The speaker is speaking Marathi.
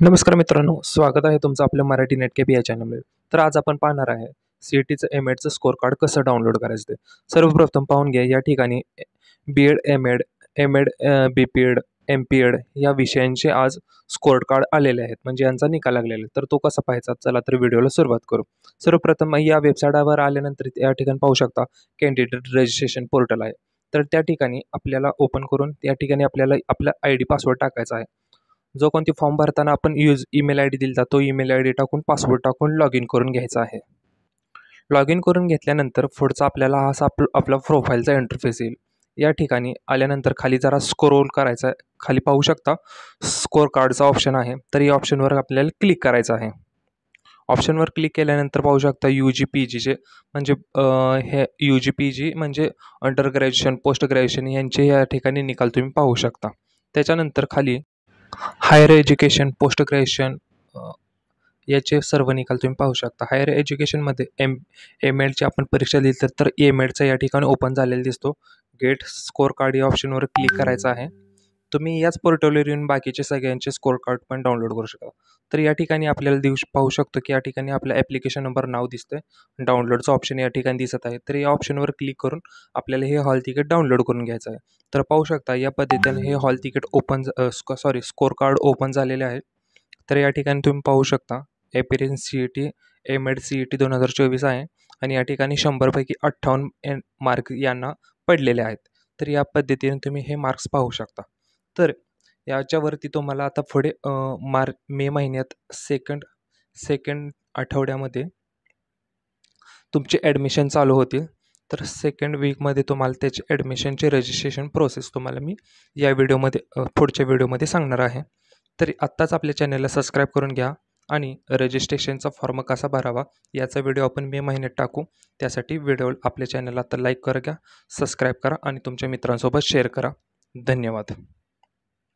नमस्कार मित्रांनो, स्वागत आहे तुमचं आपल्या मराठी नेट के या चॅनलमध्ये. तर आज आपण पाहणार आहे CETचं एम-एडचं स्कोअर कार्ड कसं डाउनलोड करायचं ते. सर्वप्रथम पाहून घ्या, या ठिकाणी बी-एड, एम-एड, एम-एड, बी-पी-एड, एम-पी-एड या विषयांचे आज स्कोअर कार्ड आलेले आहेत, म्हणजे यांचा निकाल लागलेला आहे. तर तो कसा पाहायचा, चला तर व्हिडिओला सुरुवात करू. सर्वप्रथम या वेबसाईटवर आल्यानंतर या ठिकाणी पाहू शकता कॅन्डिडेट रजिस्ट्रेशन पोर्टल आहे. तर त्या ठिकाणी आपल्याला ओपन करून त्या ठिकाणी आपल्याला आपला ID पासवर्ड टाकायचा आहे. जो कोणती फॉर्म भरताना आपण ईमेल ID दिला तो ईमेल ID टाकून पासवर्ड टाकून लॉग इन करून घ्यायचा आहे. लॉग इन करून घेतल्यानंतर पुढचा आपल्याला हा असा आपला प्रोफाईलचा इंटरफेस येईल. या ठिकाणी आल्यानंतर खाली जरा स्क्रोल करायचा आहे. खाली पाहू शकता स्कोअर कार्डचा ऑप्शन आहे. तर या ऑप्शनवर आपल्याला क्लिक करायचं आहे. ऑप्शनवर क्लिक केल्यानंतर पाहू शकता UG-PGचे म्हणजे हे UG-PG म्हणजे अंडर ग्रॅज्युएशन, पोस्ट ग्रॅज्युएशन यांचे या ठिकाणी निकाल तुम्ही पाहू शकता. त्याच्यानंतर खाली हायर एज्युकेशन, पोस्ट ग्रॅज्युएशन याचे सर्व निकाल तुम्ही पाहू शकता. हायर एज्युकेशनमध्ये एम-एडची आपण परीक्षा दिली तर एम-एडचा या ठिकाणी ओपन झालेला दिसतो. गेट स्कोअर कार्ड या ऑप्शनवर क्लिक करायचं आहे. तुम्ही याच पोर्टलवर येऊन बाकीचे सगळ्यांचे स्कोअर कार्ड पण डाउनलोड करू शकता. तर या ठिकाणी आपल्याला पाहू शकतो की या ठिकाणी आपलं ॲप्लिकेशन नंबर नाव दिसतंय. डाउनलोडचं ऑप्शन या ठिकाणी दिसत आहे. तर या ऑप्शनवर क्लिक करून आपल्याला हे हॉल तिकीट डाउनलोड करून घ्यायचं आहे. तर पाहू शकता या पद्धतीने हे hall ticket score card open झालेले आहे. तर या ठिकाणी तुम्ही पाहू शकता ॲपियरन्स CET, एम-एड CET 2024 आहे आणि या ठिकाणी 100 पैकी 58 मार्क यांना पडलेले आहेत. तर या पद्धतीने तुम्ही हे मार्क्स पाहू शकता. तर याच्यावरती तुम्हाला आता पुढे मे महिन्यात सेकंड आठवड्यामध्ये तुमचे ॲडमिशन चालू होतील. तर सेकंड वीकमध्ये तुम्हाला त्याचे ॲडमिशनचे रजिस्ट्रेशन प्रोसेस तुम्हाला मी या व्हिडिओमध्ये पुढच्या व्हिडिओमध्ये सांगणार आहे. तरी आत्ताच आपल्या चॅनलला सबस्क्राईब करून घ्या आणि रजिस्ट्रेशनचा फॉर्म कसा भरावा याचा व्हिडिओ आपण मे महिन्यात टाकू. त्यासाठी व्हिडिओ आपल्या चॅनलला आता लाईक करा, सबस्क्राईब करा आणि तुमच्या मित्रांसोबत शेअर करा. धन्यवाद.